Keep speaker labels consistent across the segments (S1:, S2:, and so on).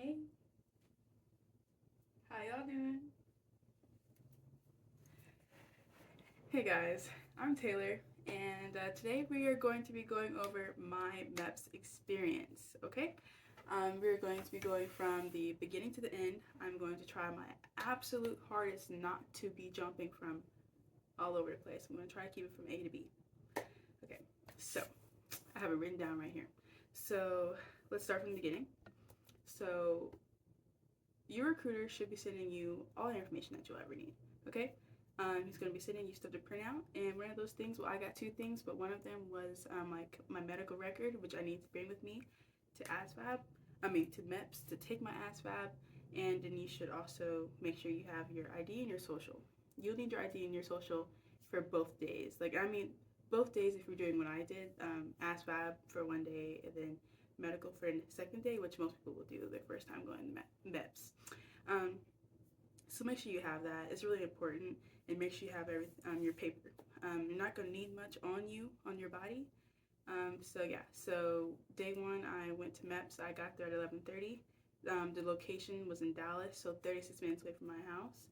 S1: Hey, how y'all doing? Hey guys, I'm Taylor, and today we are going to be going over my MEPS experience, okay? We're going to be going from the beginning to the end. I'm going to try my absolute hardest not to be jumping from all over the place. I'm going to try to keep it from A to B. Okay, so I have it written down right here. So let's start from the beginning. So your recruiter should be sending you all the information that you'll ever need, okay? He's going to be sending you stuff to print out, and one of those things, well, I got two things, but one of them was like my medical record, which I need to bring with me to ASVAB, to MEPS to take my ASVAB, and then you should also make sure you have your ID and your social. You'll need your ID and your social for both days. Both days if you're doing what I did, ASVAB for one day, and then medical for the second day, which most people will do their first time going to MEPS. Um, so make sure you have that. It's really important, and make sure you have your paper. You're not going to need much on you, on your body. So day one, I went to MEPS. I got there at 11:30. The location was in Dallas, so 36 minutes away from my house.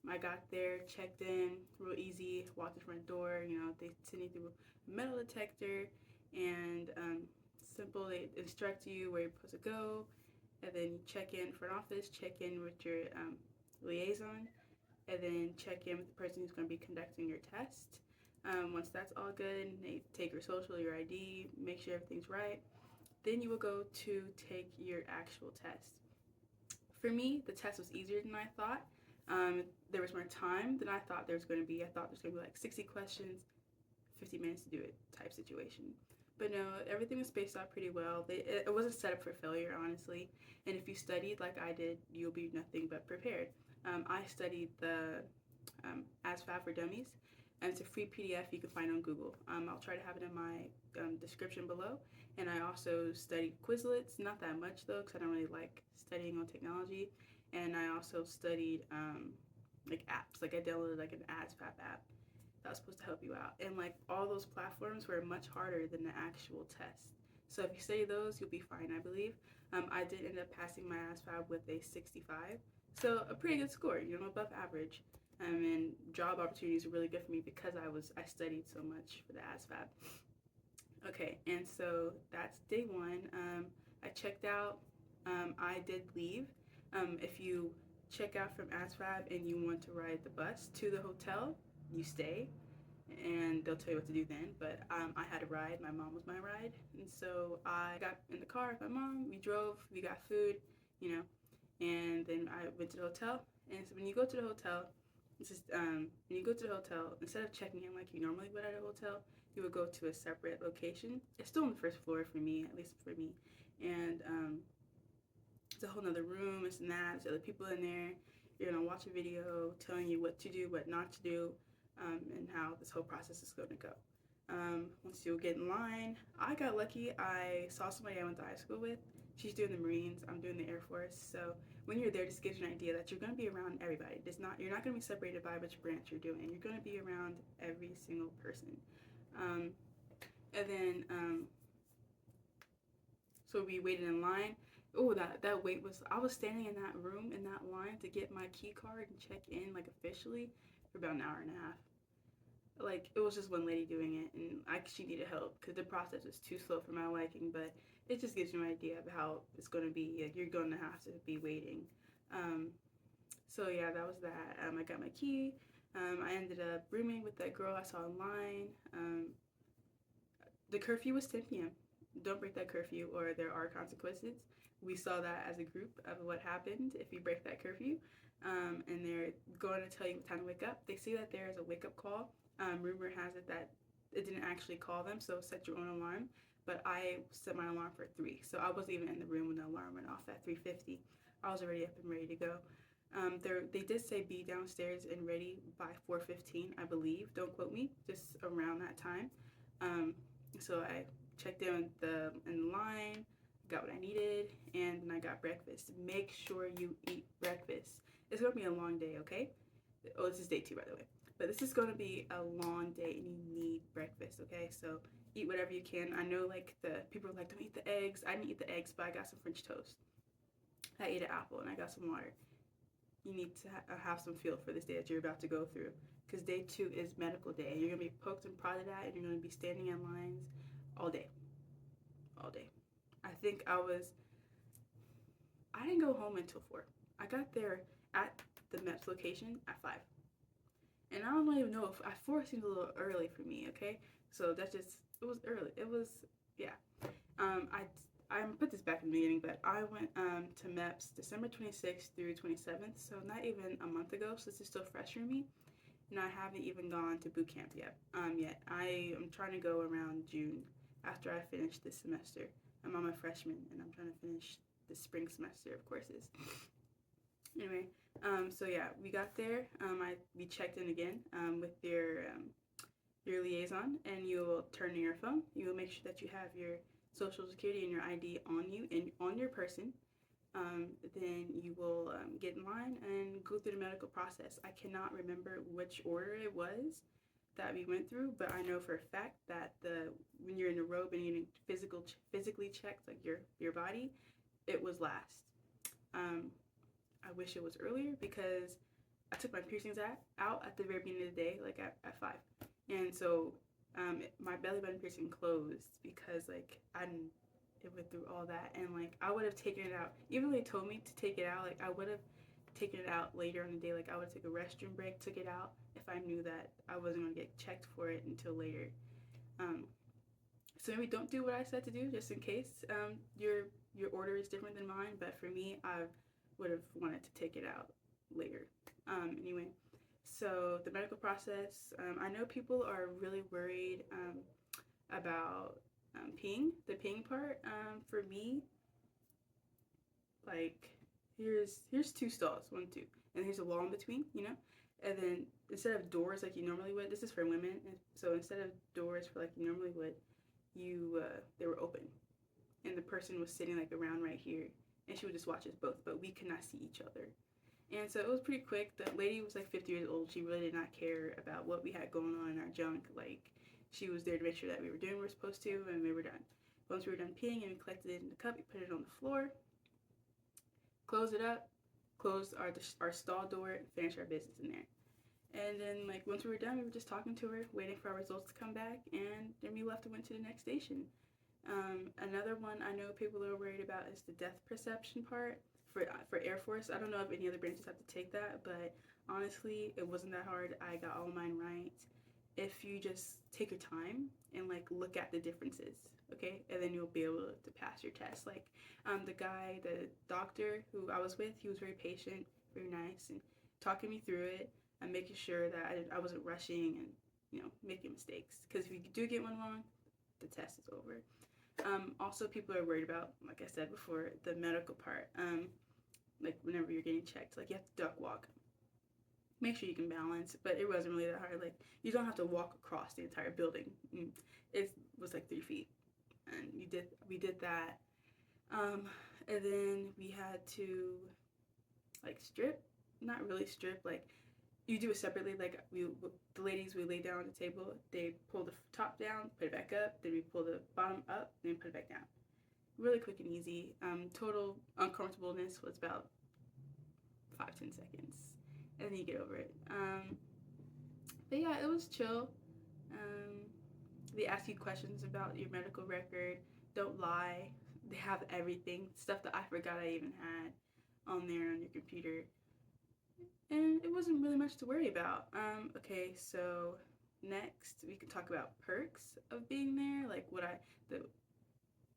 S1: I got there, checked in, real easy, walked the front door. They send you through a metal detector, and simple. They instruct you where you're supposed to go, and then you check in front office, check in with your liaison, and then check in with the person who's going to be conducting your test. Once that's all good, they take your social, your ID, make sure everything's right. Then you will go to take your actual test. For me, the test was easier than I thought. There was more time than I thought there was going to be. I thought there was going to be like 60 questions, 50 minutes to do it type situation. But no, everything was spaced out pretty well. It wasn't set up for failure, honestly. And if you studied like I did, you'll be nothing but prepared. I studied the ASVAB for Dummies, and it's a free PDF you can find on Google. I'll try to have it in my description below. And I also studied Quizlets, not that much though, because I don't really like studying on technology. And I also studied like apps. Like I downloaded like an ASVAB app that was supposed to help you out. And like all those platforms were much harder than the actual test. So if you study those, you'll be fine, I believe. I did end up passing my ASVAB with a 65. So a pretty good score, above average. And job opportunities were really good for me because I studied so much for the ASVAB. Okay, and so that's day one. I checked out. I did leave. If you check out from ASVAB and you want to ride the bus to the hotel, you stay, and they'll tell you what to do then. But I had a ride. My mom was my ride, and so I got in the car with my mom. We drove. We got food, and then I went to the hotel. And so when you go to the hotel, instead of checking in like you normally would at a hotel, you would go to a separate location. It's still on the first floor for me, at least for me, and it's a whole nother room. It's and that. There's other people in there. You're gonna watch a video telling you what to do, what not to do, and how this whole process is going to go. Once you get in line, I got lucky. I saw somebody I went to high school with. She's doing the Marines. I'm doing the Air Force. So when you're there, just gives you an idea that you're going to be around everybody. You're not going to be separated by which branch you're doing. You're going to be around every single person. And then, so we waited in line. Oh, that wait was, I was standing in that room, in that line to get my key card and check in, like officially, for about an hour and a half. Like it was just one lady doing it, and she needed help because the process was too slow for my liking. But it just gives you an idea of how it's going to be. Like you're going to have to be waiting. So yeah, that was that. I got my key. I ended up rooming with that girl I saw online. The curfew was 10 p.m. Don't break that curfew, or there are consequences. We saw that as a group of what happened if you break that curfew. And they're going to tell you what time to wake up. They say that there is a wake-up call. Rumor has it that it didn't actually call them, so set your own alarm. But I set my alarm for 3, so I wasn't even in the room when the alarm went off at 3:50. I was already up and ready to go. They did say be downstairs and ready by 4:15, I believe. Don't quote me, just around that time. So I checked in in line, got what I needed, and then I got breakfast. Make sure you eat breakfast. It's gonna be a long day, okay? Oh, this is day 2, by the way. But this is gonna be a long day, and you need breakfast, okay? So eat whatever you can. I know, like the people are like, don't eat the eggs. I didn't eat the eggs, but I got some French toast. I ate an apple and I got some water. You need to have some feel for this day that you're about to go through, because day 2 is medical day. You're gonna be poked and prodded at, and you're gonna be standing in lines all day, all day. I think I didn't go home until 4. I got there at the MEPS location at 5. And I don't even know if 4 seems a little early for me, okay? So that's just, it was early. It was, yeah. I put this back in the beginning, but I went to MEPS December 26th through 27th, so not even a month ago, so this is still fresh for me. And I haven't even gone to boot camp yet. I am trying to go around June after I finish this semester. I'm a freshman, and I'm trying to finish the spring semester of courses. Anyway, so yeah, we got there. We checked in again with your liaison, and you will turn in your phone. You will make sure that you have your social security and your ID on you and on your person. Then you will get in line and go through the medical process. I cannot remember which order it was that we went through, but I know for a fact that when you're in a robe and you're getting physically checked, like your body, it was last. I wish it was earlier, because I took my piercings out at the very beginning of the day, like at 5. And so my belly button piercing closed because like it went through all that, and like I would have taken it out. Even though they told me to take it out, like I would have taken it out later in the day. Like I would take a restroom break, took it out if I knew that I wasn't going to get checked for it until later. So maybe don't do what I said to do, just in case your order is different than mine. But for me, I would have wanted to take it out later. Anyway, so the medical process, I know people are really worried about peeing, the peeing part. For me, like here's 2 stalls, 1, 2, and here's a wall in between, and then instead of doors like you normally would, this is for women, and so instead of doors for like you normally would, they were open, and the person was sitting like around right here, and she would just watch us both, but we could not see each other. And so it was pretty quick. The lady was like 50 years old. She really did not care about what we had going on in our junk. Like, she was there to make sure that we were doing what we were supposed to, and we were done. Once we were done peeing and we collected it in the cup, we put it on the floor, closed it up, closed our stall door, and finished our business in there. And then, like, once we were done, we were just talking to her, waiting for our results to come back, and then we left and went to the next station. Another one I know people are worried about is the depth perception part. For Air Force, I don't know if any other branches have to take that, but honestly, it wasn't that hard. I got all mine right. If you just take your time and like look at the differences, okay, and then you'll be able to pass your test. Like the doctor who I was with, he was very patient, very nice, and talking me through it and making sure that I wasn't rushing and making mistakes. Because if you do get one wrong, the test is over. Also, people are worried about, like I said before, the medical part. Like whenever you're getting checked, like you have to duck walk. Make sure you can balance, but it wasn't really that hard. Like you don't have to walk across the entire building. It was like 3 feet, and we did that. And then we had to like strip, not really strip. Like you do it separately. Like the ladies, we lay down on the table. They pull the top down, put it back up. Then we pull the bottom up, then put it back down. Really quick and easy. Total uncomfortableness was about 5-10 seconds, and then you get over it. But yeah, it was chill. They ask you questions about your medical record. Don't lie. They have everything, stuff that I forgot I even had on there on your computer, and it wasn't really much to worry about. Okay, so next we can talk about perks of being there, like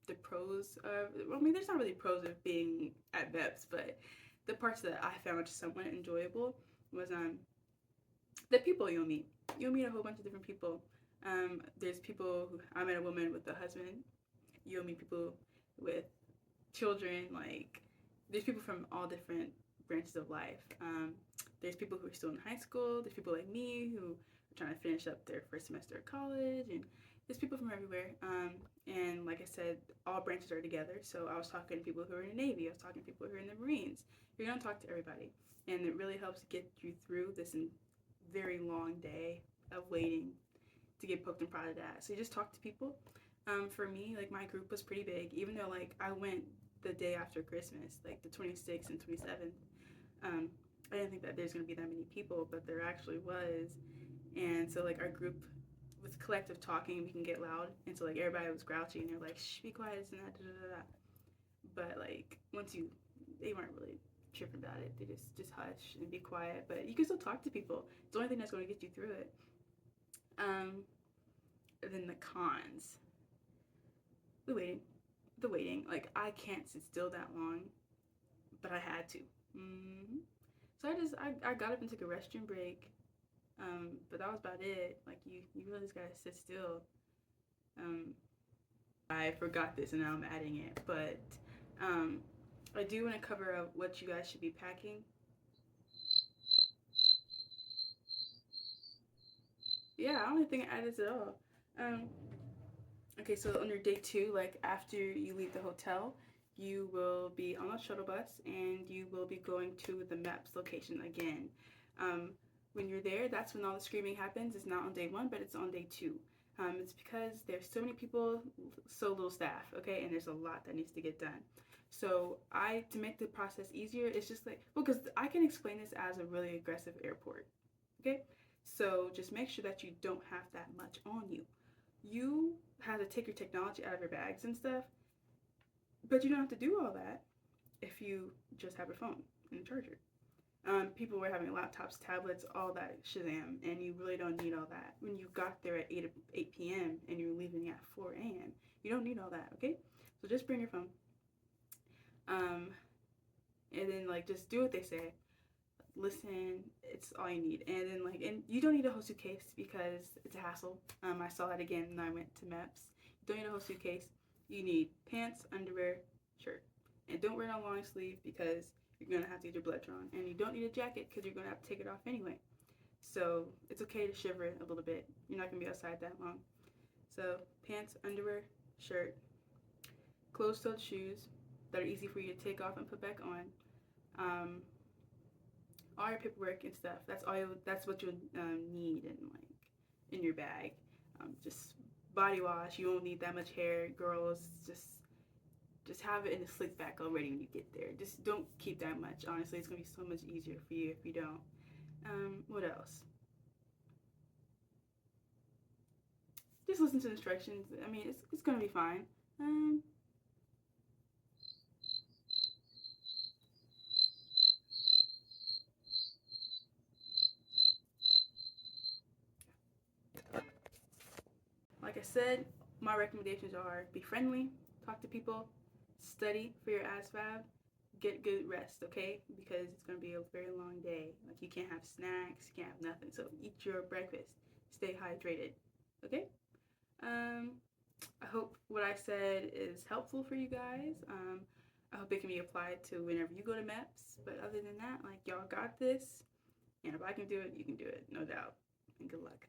S1: the pros of, well, I mean, there's not really pros of being at MEPS, but the parts that I found somewhat enjoyable was the people you'll meet. You'll meet a whole bunch of different people. There's people I met a woman with a husband. You'll meet people with children. Like, there's people from all different branches of life. There's people who are still in high school. There's people like me who are trying to finish up their first semester of college, and there's people from everywhere. And like I said, all branches are together. So I was talking to people who are in the Navy. I was talking to people who are in the Marines. You're going to talk to everybody. And it really helps get you through this very long day of waiting to get poked and prodded at. So you just talk to people. For me, like my group was pretty big. Even though like I went the day after Christmas, like the 26th and 27th. I didn't think that there's going to be that many people, but there actually was. And so like our group with collective talking, we can get loud, and so like everybody was grouchy and they're like, shh, be quiet, and that, da, da, da. But like they weren't really tripping about it. They just hush and be quiet. But you can still talk to people. It's the only thing that's going to get you through it. And then the cons, the waiting. Like I can't sit still that long, but I had to. So I got up and took a restroom break. But that was about it. Like you really just gotta sit still. I forgot this and now I'm adding it, but I do want to cover up what you guys should be packing. Yeah, I don't think I added this at all. Okay, so on your day 2, like after you leave the hotel, you will be on a shuttle bus and you will be going to the MEPS location again. When you're there, that's when all the screaming happens. It's not on day 1, but it's on day 2. It's because there's so many people, so little staff, okay? And there's a lot that needs to get done. So to make the process easier, it's just like, well, because I can explain this as a really aggressive airport, okay? So just make sure that you don't have that much on you. You have to take your technology out of your bags and stuff, but you don't have to do all that if you just have a phone and a charger. People were having laptops, tablets, all that shazam, and you really don't need all that. When you got there at 8 p.m. and you're leaving at 4 a.m., you don't need all that, okay? So just bring your phone. And then, like, just do what they say. Listen, it's all you need. And then, like, and you don't need a whole suitcase because it's a hassle. I saw that again when I went to MEPS. You don't need a whole suitcase. You need pants, underwear, shirt. And don't wear no long sleeve because you're going to have to get your blood drawn. And you don't need a jacket because you're going to have to take it off anyway. So it's okay to shiver a little bit. You're not going to be outside that long. So pants, underwear, shirt, closed-toed shoes that are easy for you to take off and put back on. All your paperwork and stuff. That's what you'll need in your bag. Just body wash. You won't need that much hair. Girls, just have it in a slick back already when you get there. Just don't keep that much. Honestly, it's gonna be so much easier for you if you don't. What else? Just listen to instructions. I mean, it's gonna be fine. Like I said, my recommendations are be friendly, talk to people, study for your ASVAB, get good rest, okay? Because it's going to be a very long day. Like you can't have snacks, you can't have nothing. So eat your breakfast, stay hydrated, okay? I hope what I said is helpful for you guys. I hope it can be applied to whenever you go to MEPS. But other than that, like y'all got this. And if I can do it, you can do it, no doubt. And good luck.